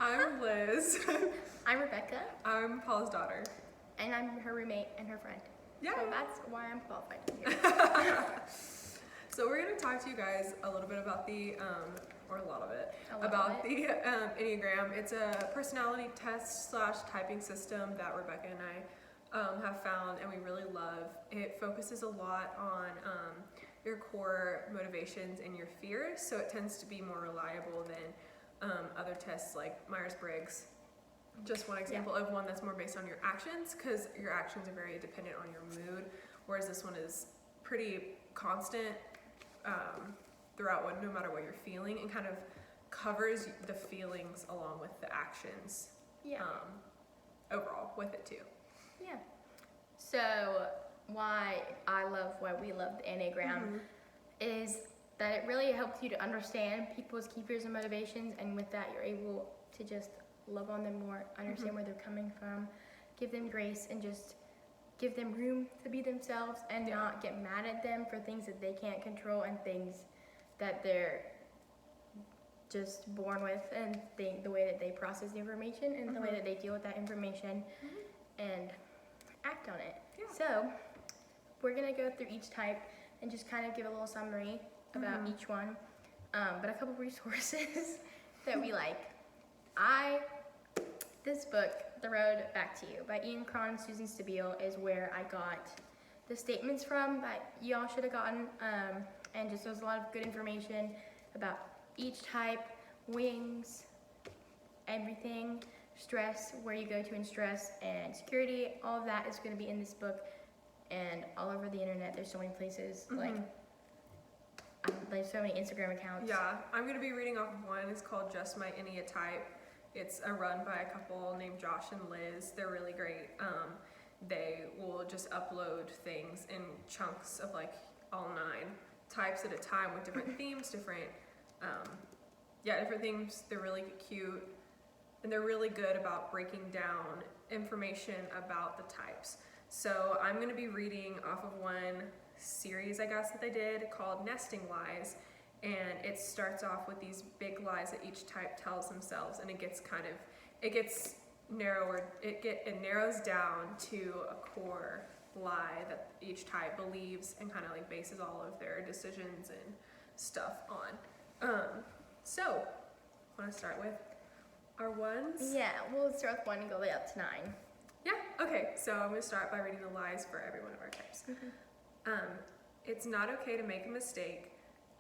I'm Liz. I'm Rebecca. I'm Paul's daughter. And I'm her roommate and her friend. Yeah. So that's why I'm qualified to be here. So we're going to talk to you guys a little bit about the, or a lot of it, the Enneagram. It's a personality test / typing system that Rebecca and I have found and we really love. It focuses a lot on your core motivations and your fears, so it tends to be more reliable than other tests like Myers-Briggs. Just one example of one that's more based on your actions, because your actions are very dependent on your mood, whereas this one is pretty constant throughout no matter what you're feeling, and kind of covers the feelings along with the actions overall with it too. Yeah. So why we love the Enneagram is that it really helps you to understand people's key fears and motivations, and with that you're able to just love on them more, understand where they're coming from, give them grace, and just give them room to be themselves and not get mad at them for things that they can't control and things that they're just born with, and the way that they process the information and the way that they deal with that information and act on it. Yeah. So we're going to go through each type and just kind of give a little summary about each one, but a couple resources that we like. This book, The Road Back to You by Ian Cron and Susan Stabile, is where I got the statements from that y'all should have gotten, and just there's a lot of good information about each type, wings, everything, stress, where you go to in stress, and security. All of that is going to be in this book and all over the internet. There's so many places, there's so many Instagram accounts. Yeah, I'm going to be reading off of one. It's called Just My Ennea Type. It's run by a couple named Josh and Liz. They're really great. They will just upload things in chunks of like all 9 types at a time with different themes, different themes. They're really cute, and they're really good about breaking down information about the types. So I'm going to be reading off of one series, I guess, that they did called Nesting Lies. And it starts off with these big lies that each type tells themselves, and it narrows down to a core lie that each type believes and kind of like bases all of their decisions and stuff on. So, want to start with our ones? Yeah, we'll start with 1 and go way up to 9. Yeah, okay, so I'm going to start by reading the lies for every one of our types. It's not okay to make a mistake.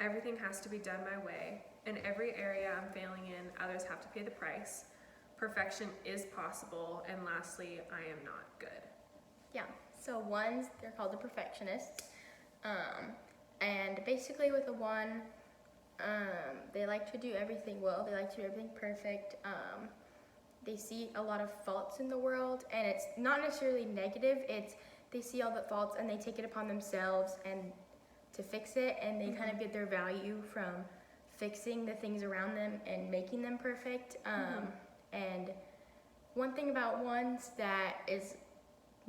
Everything has to be done my way. In every area I'm failing in, others have to pay the price. Perfection is possible. And lastly, I am not good. Yeah, so ones, they're called the perfectionists. And basically with a 1, they like to do everything well. They like to do everything perfect. They see a lot of faults in the world, and it's not necessarily negative. It's they see all the faults and they take it upon themselves and to fix it, and they kind of get their value from fixing the things around them and making them perfect. And one thing about ones that is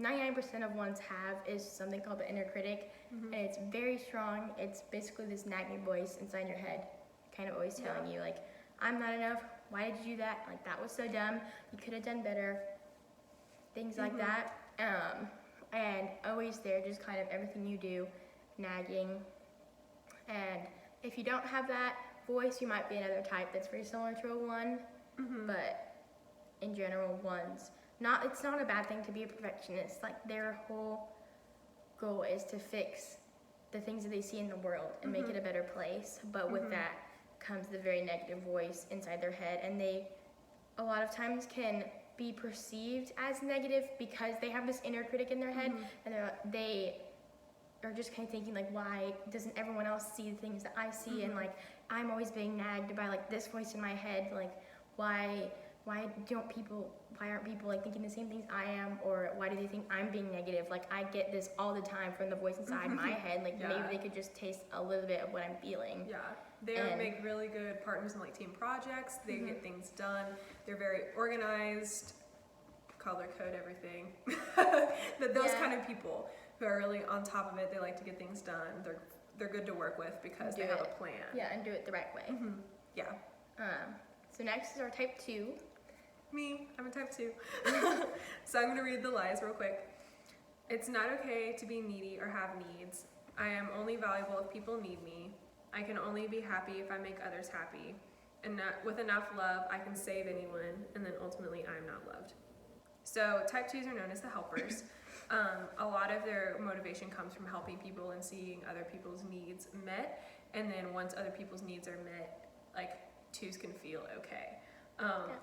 99% of ones have is something called the inner critic, and it's very strong. It's basically this nagging voice inside your head, kind of always telling you like, I'm not enough, why did you do that, like that was so dumb, you could have done better, things like that. And always there, just kind of everything you do, nagging. And if you don't have that voice, you might be another type that's very similar to a 1, but in general, ones, it's not a bad thing to be a perfectionist. Like their whole goal is to fix the things that they see in the world and make it a better place, but with that comes the very negative voice inside their head, and they a lot of times can be perceived as negative because they have this inner critic in their head, and they are just kind of thinking like, why doesn't everyone else see the things that I see, and like I'm always being nagged by like this voice in my head, like why aren't people like thinking the same things I am, or why do they think I'm being negative? Like I get this all the time from the voice inside my head, like maybe they could just taste a little bit of what I'm feeling. They make really good partners in like team projects. They get things done. They're very organized, color code everything. Those kind of people who are really on top of it, they like to get things done. They're good to work with because they have a plan. Yeah, and do it the right way. Yeah. So next is our type 2. Me, I'm a type 2. So I'm going to read the lies real quick. It's not okay to be needy or have needs. I am only valuable if people need me. I can only be happy if I make others happy. And with enough love, I can save anyone, and then ultimately I am not loved. So type 2s are known as the helpers. A lot of their motivation comes from helping people and seeing other people's needs met. And then once other people's needs are met, like 2s can feel okay.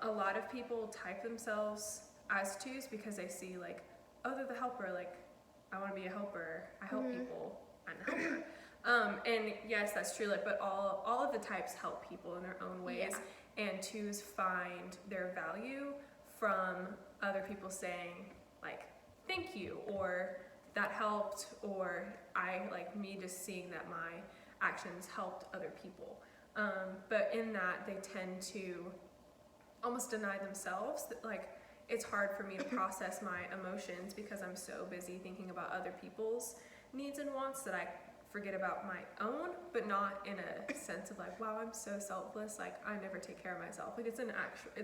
A lot of people type themselves as 2s because they see like, oh, they're the helper. Like, I want to be a helper. I help people. I'm the helper. And yes, that's true. Like, but all of the types help people in their own ways. Yeah. And 2s find their value from other people saying like, thank you, or that helped, or I like me just seeing that my actions helped other people. But in that, they tend to almost deny themselves. That like, it's hard for me to process my emotions because I'm so busy thinking about other people's needs and wants that I forget about my own, but not in a sense of like, wow, I'm so selfless. Like, I never take care of myself. Like, it's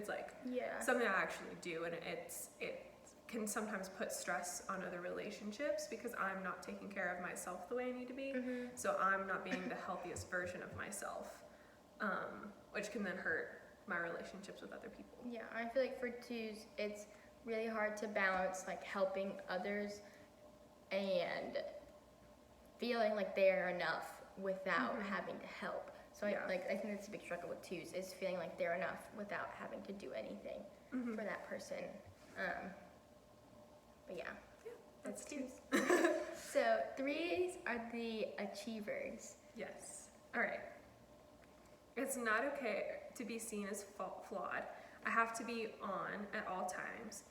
like something I actually do, and it can sometimes put stress on other relationships because I'm not taking care of myself the way I need to be. So I'm not being the healthiest version of myself, which can then hurt my relationships with other people. Yeah, I feel like for 2s, it's really hard to balance like helping others and feeling like they're enough without having to help. So I think that's a big struggle with 2s, is feeling like they're enough without having to do anything for that person. But yeah, that's 2s. So 3s are the achievers. Yes. All right. It's not okay to be seen as flawed. I have to be on at all times.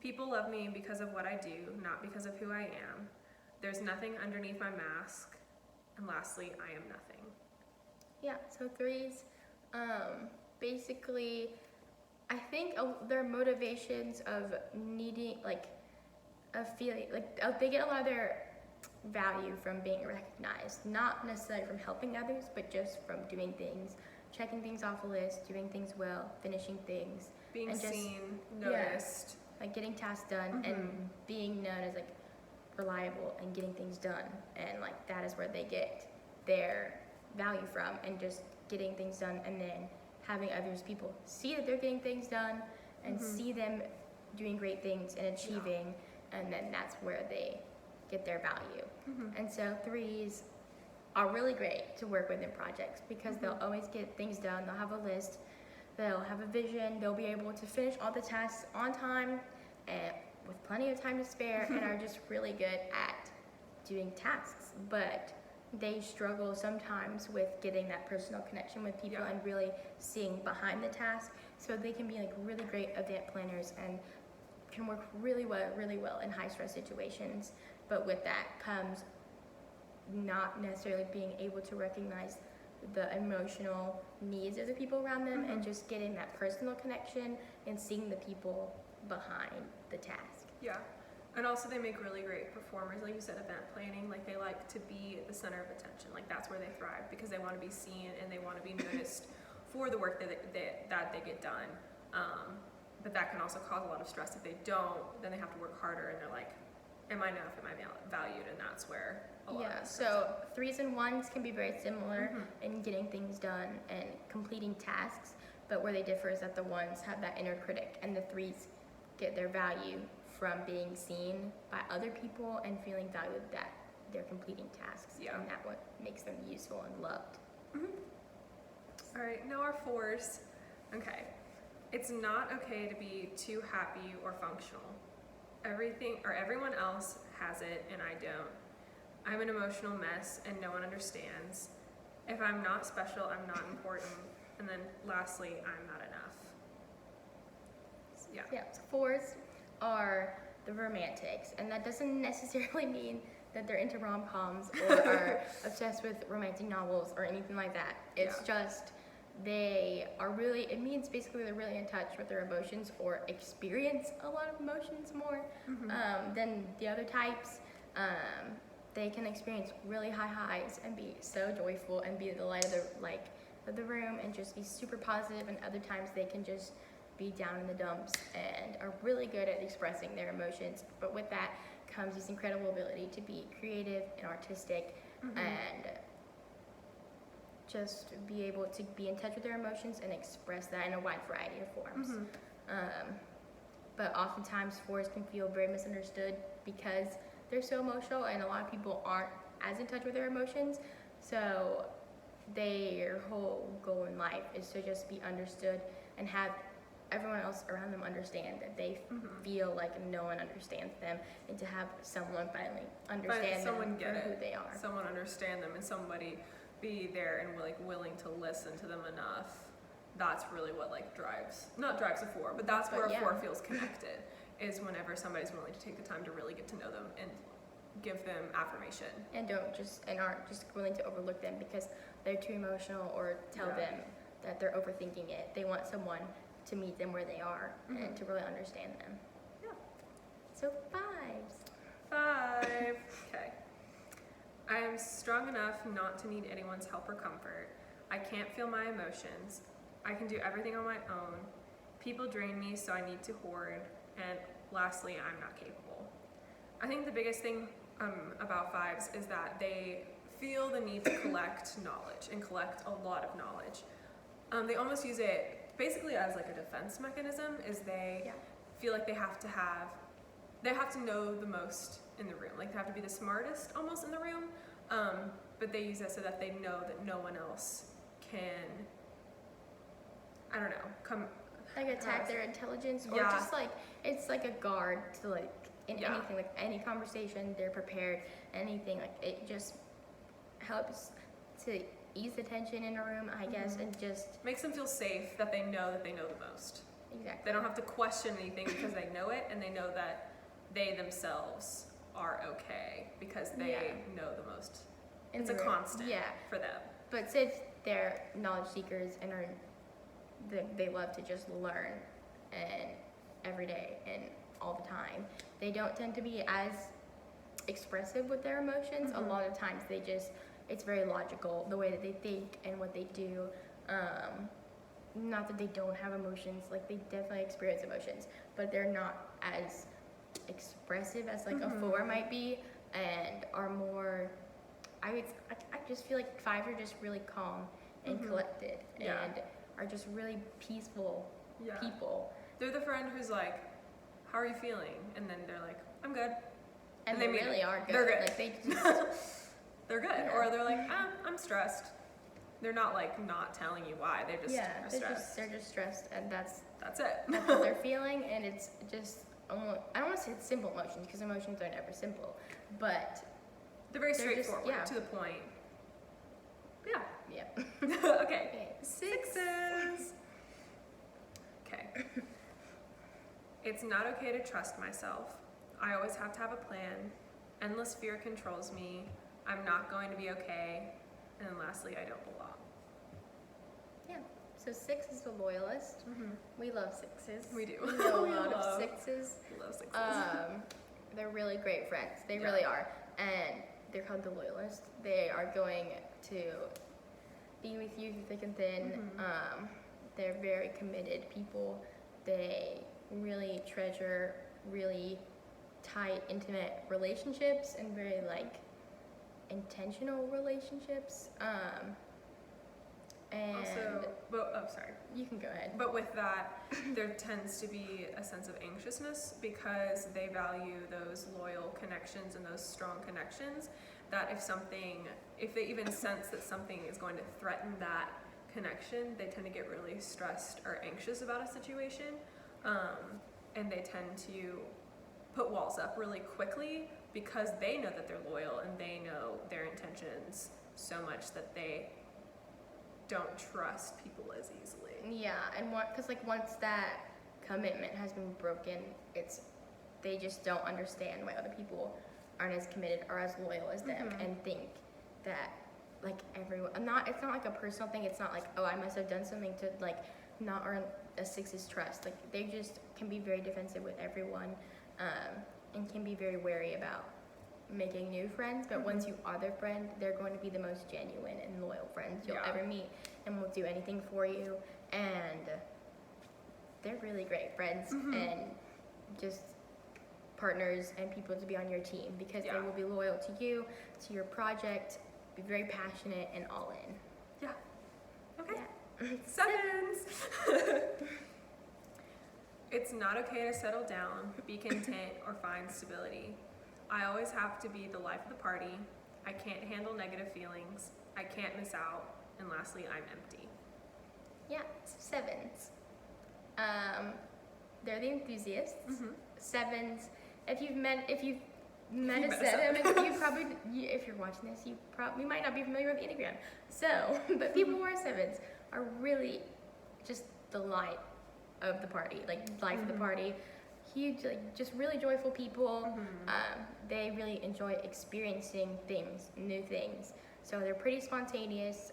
People love me because of what I do, not because of who I am. There's nothing underneath my mask. And lastly, I am nothing. Yeah, so 3s, basically, I think their motivations of needing, like, of feeling, like, they get a lot of their value from being recognized, not necessarily from helping others, but just from doing things, checking things off a list, doing things well, finishing things. Being and just, seen, noticed. Yeah, like getting tasks done and being known as like reliable and getting things done. And like that is where they get their value from, and just getting things done and then having others, people see that they're getting things done and see them doing great things and achieving, and then that's where they get their value. And so 3s are really great to work with in projects because they'll always get things done. They'll have a list, they'll have a vision, they'll be able to finish all the tasks on time and with plenty of time to spare, and are just really good at doing tasks. But they struggle sometimes with getting that personal connection with people and really seeing behind the task. So they can be like really great event planners and can work really well in high stress situations. But with that comes not necessarily being able to recognize the emotional needs of the people around them and just getting that personal connection and seeing the people behind the task. Yeah. And also they make really great performers, like you said, event planning. Like they like to be the center of attention. Like that's where they thrive because they want to be seen and they want to be noticed for the work that they get done. But that can also cause a lot of stress. If they don't, then they have to work harder, and they're like, am I enough? Am I valued? And that's where a lot of this so 3s and 1s can be very similar in getting things done and completing tasks, but where they differ is that the 1s have that inner critic and the 3s get their value from being seen by other people and feeling valued that they're completing tasks, and that what makes them useful and loved. All right, now our 4s. Okay. It's not okay to be too happy or functional. Everyone else has it and I don't. I'm an emotional mess and no one understands. If I'm not special, I'm not important. And then lastly, I'm not enough. So 4s are the romantics, and that doesn't necessarily mean that they're into rom-coms or are obsessed with romantic novels or anything like that. It's just it means basically they're really in touch with their emotions or experience a lot of emotions more than the other types. They can experience really high highs and be so joyful and be the light of the room and just be super positive, and other times they can just be down in the dumps and are really good at expressing their emotions. But with that comes this incredible ability to be creative and artistic and just be able to be in touch with their emotions and express that in a wide variety of forms. But oftentimes 4s can feel very misunderstood because they're so emotional, and a lot of people aren't as in touch with their emotions. So their whole goal in life is to just be understood and have everyone else around them understand that they feel like no one understands them, and to have someone finally understand them for who they are. Someone understand them, and somebody be there and like willing to listen to them enough. That's really what like not drives a 4, but that's where a 4 feels connected, is whenever somebody's willing to take the time to really get to know them and give them affirmation. And aren't just willing to overlook them because they're too emotional, or tell them that they're overthinking it. They want someone to meet them where they are and to really understand them. Yeah. So 5s. 5. Okay. I am strong enough not to need anyone's help or comfort. I can't feel my emotions. I can do everything on my own. People drain me, so I need to hoard. And lastly, I'm not capable. I think the biggest thing about 5s is that they feel the need to collect knowledge and collect a lot of knowledge. They almost use it basically as like a defense mechanism, is they feel like they have to know the most in the room. Like they have to be the smartest almost in the room, but they use it so that they know that no one else can, I don't know, like attack their intelligence, or just like, it's like a guard to like, in anything, like any conversation, they're prepared, anything, like it just helps to ease the tension in a room, I guess, and just makes them feel safe that they know the most. Exactly. They don't have to question anything because they know it, and they know that they themselves are okay because they know the most. It's a constant for them. But since they're knowledge seekers and they love to just learn and every day and all the time, they don't tend to be as expressive with their emotions. A lot of times it's very logical, the way that they think and what they do. Not that they don't have emotions, like they definitely experience emotions, but they're not as expressive as like a 4 might be, and are more, I just feel like 5s are just really calm and collected and are just really peaceful people. They're the friend who's like, how are you feeling? And then they're like, I'm good. And they really are good. They're good. Like they just they're good. Yeah. Or they're like, I'm stressed. They're not like not telling you why. They're just stressed. They're just stressed, and that's it. That's what they're feeling, and it's just almost, I don't want to say it's simple emotions, because emotions are never simple, but they're very straightforward, to the point. Yeah. Okay. 6s. Okay. It's not okay to trust myself. I always have to have a plan. Endless fear controls me. I'm not going to be okay. And then lastly, I don't belong. Yeah. So 6 is the loyalist. We love 6s. We do. We know a lot of 6s. We love 6s. They're really great friends. They really are. And they're called the loyalist. They are going to be with you through thick and thin. They're very committed people. They really treasure really tight, intimate relationships, and very like intentional relationships. And sorry. You can go ahead. But with that, there tends to be a sense of anxiousness because they value those loyal connections and those strong connections, that if they even sense that something is going to threaten that connection, they tend to get really stressed or anxious about a situation. And they tend to put walls up really quickly because they know that they're loyal and they know their intentions so much that they don't trust people as easily. Yeah, and because like once that commitment has been broken, they just don't understand why other people aren't as committed or as loyal as them, and think that like everyone, it's not like a personal thing. It's not like, oh, I must have done something to like not earn a 6's trust. Like they just can be very defensive with everyone, and can be very wary about making new friends. But once you are their friend, they're going to be the most genuine and loyal friends you'll ever meet, and will do anything for you. And they're really great friends and just partners and people to be on your team because they will be loyal to you, to your project, be very passionate and all in. Yeah. Okay. Yeah. 7s. It's not okay to settle down, be content, or find stability. I always have to be the life of the party. I can't handle negative feelings. I can't miss out. And lastly, I'm empty. Yeah, so 7s. They're the enthusiasts. 7s. If you've met a 7, if you're watching this, you might not be familiar with Enneagram. So, but people who are 7s are really just the light of the party, like life of the party. Huge, like just really joyful people. They really enjoy experiencing things, new things. So they're pretty spontaneous.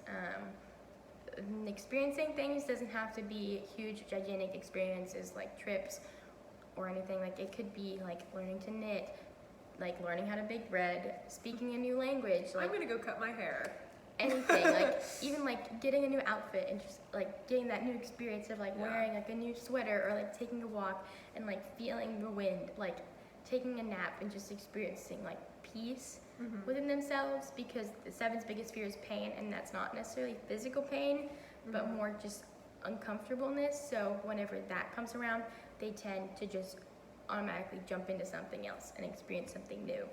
Experiencing things doesn't have to be huge, gigantic experiences like trips or anything. Like it could be like learning to knit, like learning how to bake bread, speaking a new language. Like I'm gonna go cut my hair. Anything, like even like getting a new outfit and just like getting that new experience of like wearing like a new sweater or like taking a walk and like feeling the wind, like taking a nap and just experiencing like peace within themselves, because the 7's biggest fear is pain, and that's not necessarily physical pain but more just uncomfortableness. So whenever that comes around, they tend to just automatically jump into something else and experience something new.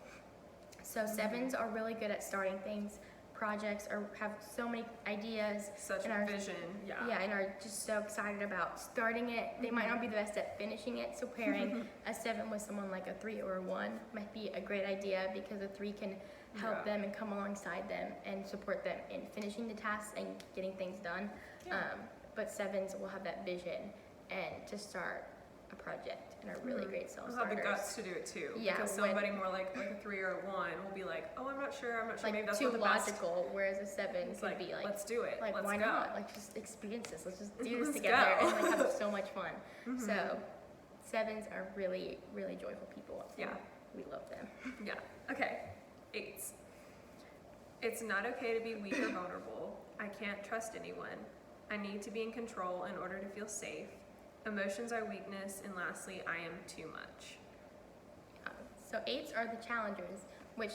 So 7s are really good at starting things, projects, or have so many ideas, Such and a are, vision. and are just so excited about starting it. They might not be the best at finishing it, so pairing a 7 with someone like a 3 or a 1 might be a great idea, because a 3 can help them and come alongside them and support them in finishing the tasks and getting things done. But 7s will have that vision and to start a project and are really great We'll self-starters. have the guts to do it too. Yeah, because somebody more like a 3 or a 1 will be like, oh, I'm not sure, Like maybe that's too not the best. logical, whereas a 7 It's could like, be like, let's do it. like let's why go. not? Like just experience this. Let's just do this Let's together go. and like have so much fun. So 7s are really, really joyful people. Yeah. We love them. Yeah. Okay. 8s. It's not okay to be weak or vulnerable. I can't trust anyone. I need to be in control in order to feel safe. Emotions are weakness. And lastly, I am too much. So 8s are the challengers, which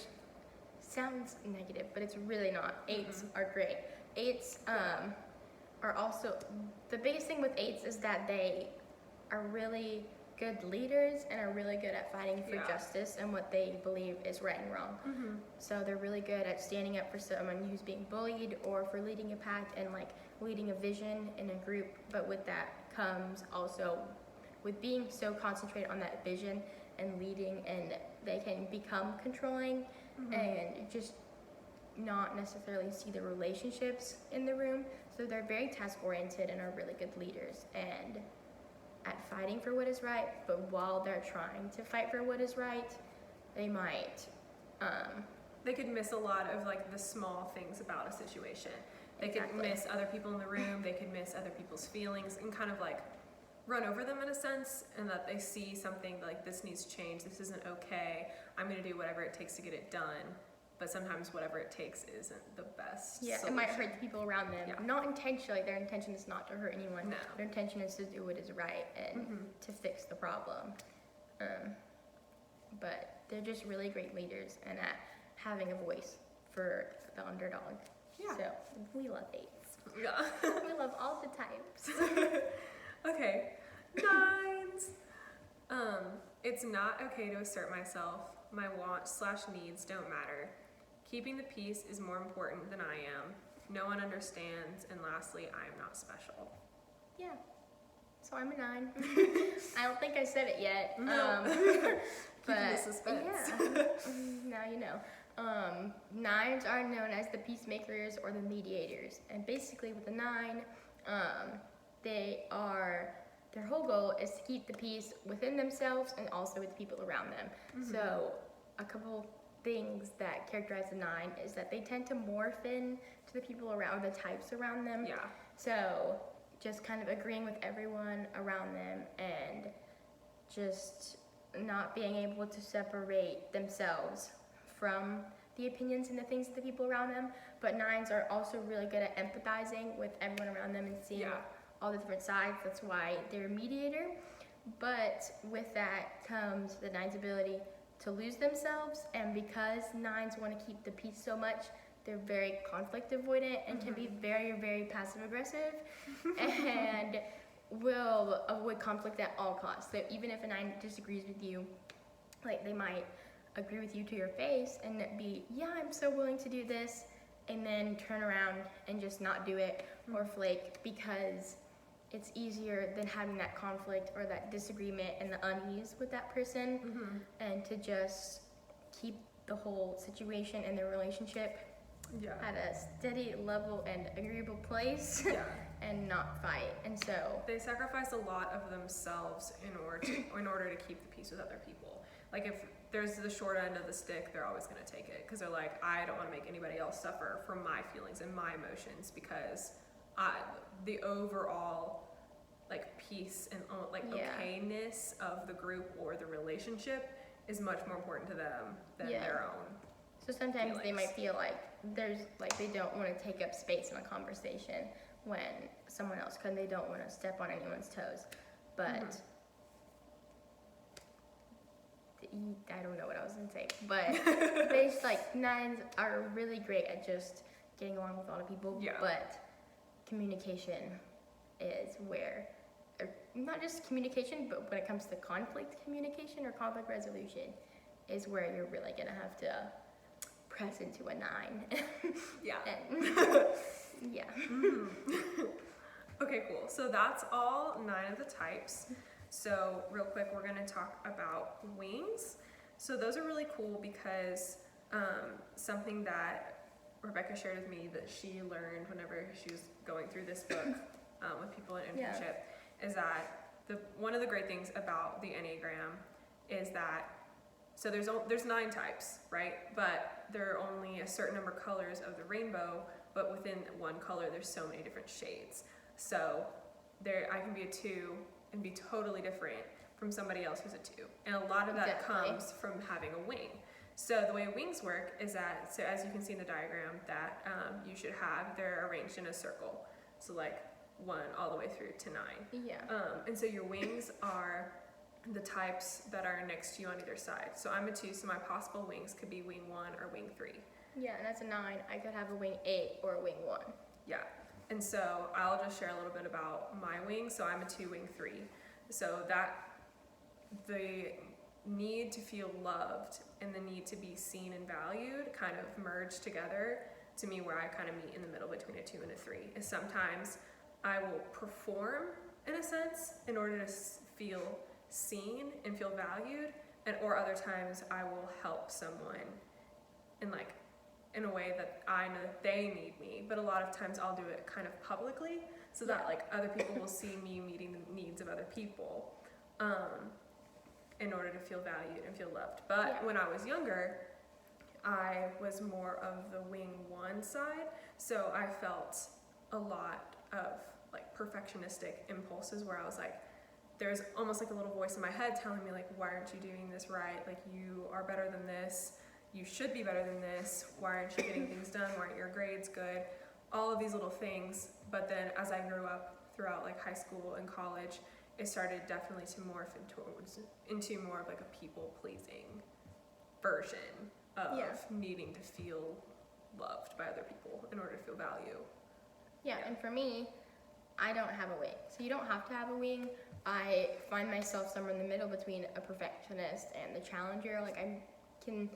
sounds negative, but it's really not. 8s are great. 8s are also, the biggest thing with 8s is that they are really good leaders and are really good at fighting for justice and what they believe is right and wrong. So they're really good at standing up for someone who's being bullied, or for leading a pack and like leading a vision in a group. But with that comes also with being so concentrated on that vision and leading, and they can become controlling and just not necessarily see the relationships in the room. So they're very task oriented and are really good leaders and at fighting for what is right. But while they're trying to fight for what is right, they might They could miss a lot of like the small things about a situation. They could miss other people in the room. They could miss other people's feelings and kind of like run over them in a sense, and that they see something like, this needs change, this isn't okay, I'm going to do whatever it takes to get it done. But sometimes whatever it takes isn't the best solution. It might hurt the people around them. Not intentionally. Their intention is not to hurt anyone. No. Their intention is to do what is right and to fix the problem. But they're just really great leaders and at having a voice for the underdog. Yeah. So we love 8s. Yeah. We love all the types. Okay. 9s. It's not okay to assert myself. My wants/needs don't matter. Keeping the peace is more important than I am. No one understands. And lastly, I am not special. Yeah. So I'm a 9. I don't think I said it yet. No. But Keeping the suspense. Yeah. Now you know. 9s are known as the peacemakers or the mediators. And basically with a 9, their whole goal is to keep the peace within themselves and also with the people around them. So a couple things that characterize the 9 is that they tend to morph in to the people around, the types around them. Yeah. So just kind of agreeing with everyone around them and just not being able to separate themselves from the opinions and the things of the people around them. But 9s are also really good at empathizing with everyone around them and seeing all the different sides. That's why they're a mediator. But with that comes the nine's ability to lose themselves, and because nines want to keep the peace so much, they're very conflict avoidant and can be very, very passive aggressive and will avoid conflict at all costs. So even if a nine disagrees with you, like they might agree with you to your face and be, yeah, I'm so willing to do this, and then turn around and just not do it or flake, because it's easier than having that conflict or that disagreement and the unease with that person, and to just keep the whole situation and the relationship at a steady level and agreeable place and not fight. And so they sacrifice a lot of themselves in order to keep the peace with other people. Like if there's the short end of the stick, they're always going to take it, because they're like, I don't want to make anybody else suffer from my feelings and my emotions, because the overall like peace and like okayness of the group or the relationship is much more important to them than their own. So sometimes feelings. they might feel like there's like they don't want to take up space in a conversation when someone else could. They don't want to step on anyone's toes, but I don't know what I was gonna say. But they like nines are really great at just getting along with a lot of people. But communication is where, or not just communication, but when it comes to conflict communication or conflict resolution, is where you're really gonna have to press into a nine. Okay, cool. So that's all 9 of the types. So real quick, we're gonna talk about wings. So those are really cool because something that Rebecca shared with me that she learned whenever she was going through this book with people in internship is that one of the great things about the Enneagram is that, so there's 9 types, right? But there are only a certain number of colors of the rainbow, but within one color there's so many different shades. So I can be a 2 and be totally different from somebody else who's a 2. And a lot of that comes from having a wing. So the way wings work is that, so as you can see in the diagram, that they're arranged in a circle. So like 1 all the way through to 9. And so your wings are the types that are next to you on either side. So I'm a 2, so my possible wings could be wing 1 or wing 3. Yeah, and as a 9, I could have a wing 8 or a wing 1. Yeah, and so I'll just share a little bit about my wing. So I'm a 2, wing 3. So that the need to feel loved and the need to be seen and valued kind of merge together to me, where I kind of meet in the middle between a 2 and a 3. Is sometimes I will perform in a sense in order to feel seen and feel valued, or other times I will help someone in a way that I know that they need me, but a lot of times I'll do it kind of publicly so that like other people will see me meeting the needs of other people in order to feel valued and feel loved. But when I was younger, I was more of the wing 1 side, so I felt a lot of like perfectionistic impulses where I was like, there's almost like a little voice in my head telling me like, why aren't you doing this right? Like, you are better than this. You should be better than this. Why aren't you getting things done? Why aren't your grades good? All of these little things. But then as I grew up throughout like high school and college, it started definitely to morph into more of like a people-pleasing version of needing to feel loved by other people in order to feel value. And for me, I don't have a wing. So you don't have to have a wing. I find myself somewhere in the middle between a perfectionist and the challenger. Like, I can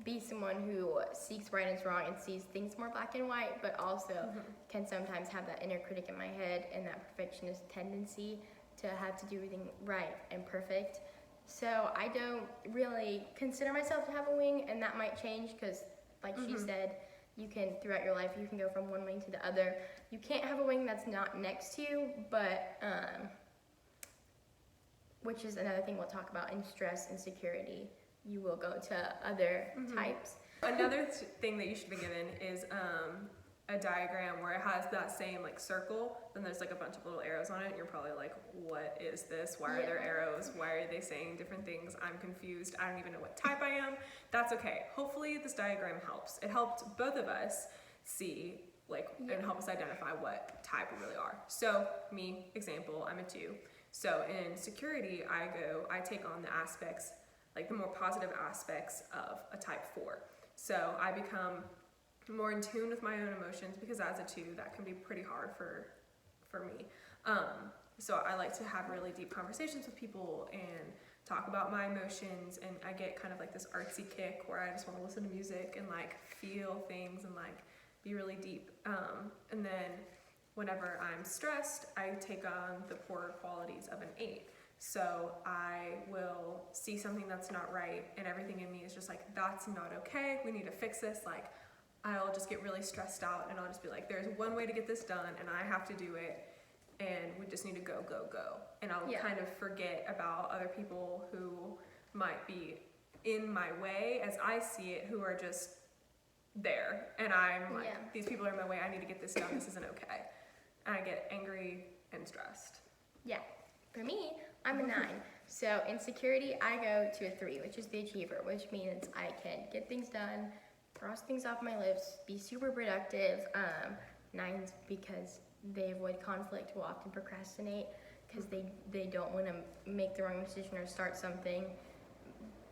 be someone who seeks right and wrong and sees things more black and white, but also can sometimes have that inner critic in my head and that perfectionist tendency to have to do everything right and perfect. So I don't really consider myself to have a wing, and that might change because, like she said, you can, throughout your life, you can go from one wing to the other. You can't have a wing that's not next to you, but which is another thing we'll talk about in stress and security. You will go to other types. Another thing that you should be given is a diagram where it has that same like circle, then there's like a bunch of little arrows on it, and you're probably like, what is this? Why are there arrows? Why are they saying different things? I'm confused. I don't even know what type I am. That's okay. Hopefully this diagram helps. It helped both of us see and help us identify what type we really are. So me, example, I'm a 2. So in security, I take on the aspects, like the more positive aspects of a type 4. So I become more in tune with my own emotions, because as a 2, that can be pretty hard for me. So I like to have really deep conversations with people and talk about my emotions, and I get kind of like this artsy kick where I just want to listen to music and like feel things and like be really deep. And then whenever I'm stressed, I take on the poorer qualities of an 8. So I will see something that's not right, and everything in me is just like, that's not okay, we need to fix this. Like, I'll just get really stressed out, and I'll just be like, there's one way to get this done, and I have to do it, and we just need to go, go, go. And I'll kind of forget about other people who might be in my way as I see it, who are just there. And I'm like, these people are in my way, I need to get this done, this isn't okay. And I get angry and stressed. Yeah. For me, I'm a 9. So in security, I go to a 3, which is the achiever, which means I can get things done, cross things off my lips, be super productive. 9s, because they avoid conflict, will often procrastinate because they don't want to make the wrong decision or start something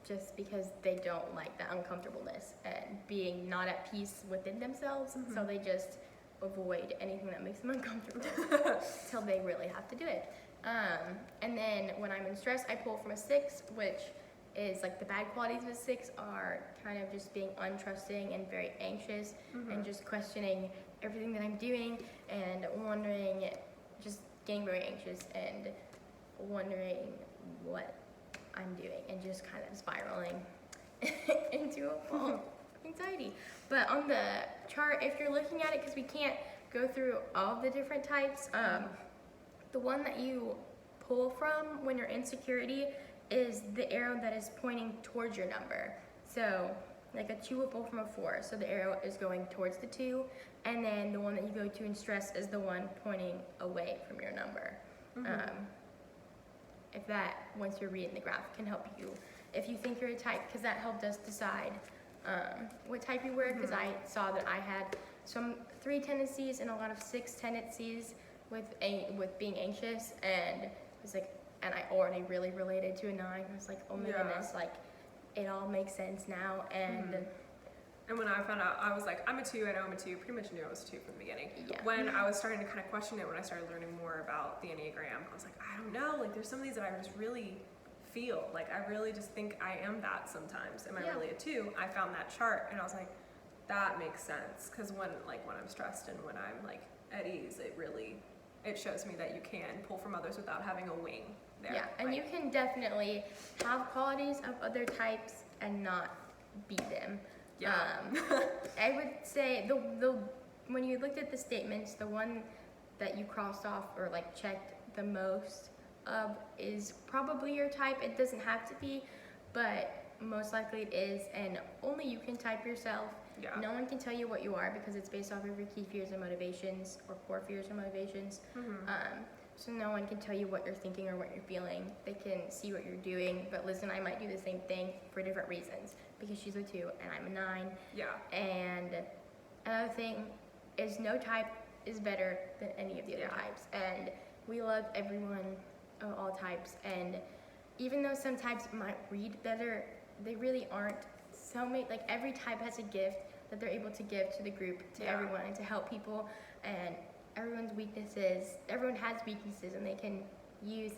just because they don't like the uncomfortableness and being not at peace within themselves. So they just avoid anything that makes them uncomfortable until they really have to do it. And then when I'm in stress, I pull from a 6, which is like the bad qualities of a 6 are kind of just being untrusting and very anxious and just questioning everything that I'm doing and wondering, just getting very anxious and wondering what I'm doing and just kind of spiraling into a fall of anxiety. But on the chart, if you're looking at it, because we can't go through all the different types, the one that you pull from when you're in security is the arrow that is pointing towards your number. So like a 2 will pull from a 4, so the arrow is going towards the 2, and then the one that you go to in stress is the one pointing away from your number. If that, once you're reading the graph, can help you if you think you're a type, because that helped us decide what type you were, because I saw that I had some 3 tendencies and a lot of 6 tendencies with being anxious, and it was like, and I already really related to a 9. I was like, oh my goodness, like it all makes sense now. And and when I found out, I was like, I'm a 2, I know I'm a 2, pretty much knew I was a 2 from the beginning. When I was starting to kind of question it, when I started learning more about the Enneagram, I was like, I don't know, like there's some of these that I just really feel, like I really just think I am that sometimes. Am I really a 2? I found that chart and I was like, that makes sense, because when I'm stressed and when I'm like at ease, it shows me that you can pull from others without having a wing there. Yeah, and you can definitely have qualities of other types and not be them. I would say the when you looked at the statements, the one that you crossed off or like checked the most of is probably your type. It doesn't have to be, but most likely it is, and only you can type yourself. No one can tell you what you are, because it's based off of your key fears and motivations, or core fears and motivations. So no one can tell you what you're thinking or what you're feeling. They can see what you're doing, but Liz and I might do the same thing for different reasons, because she's a 2 and I'm a 9. And another thing is no type is better than any of the other types, and we love everyone of all types. And even though some types might read better, they really aren't. So many, like every type has a gift that they're able to give to the group, to everyone, and to help people. And everyone has weaknesses, and they can use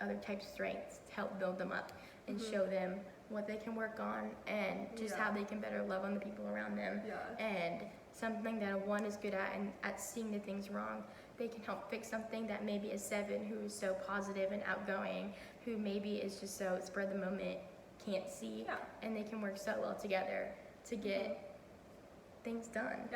other types' strengths to help build them up and show them what they can work on, and just how they can better love on the people around them. And something that a 1 is good at, and at seeing the things wrong, they can help fix something that maybe a 7, who is so positive and outgoing, who maybe is just so spur of the moment, can't see. And they can work so well together to get things done.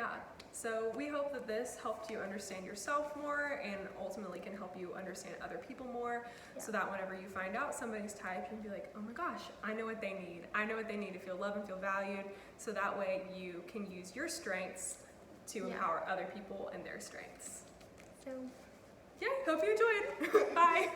So we hope that this helped you understand yourself more, and ultimately can help you understand other people more, so that whenever you find out somebody's type, you can be like, oh my gosh, I know what they need. I know what they need to feel loved and feel valued, so that way you can use your strengths to empower other people and their strengths. So, hope you enjoyed. Bye.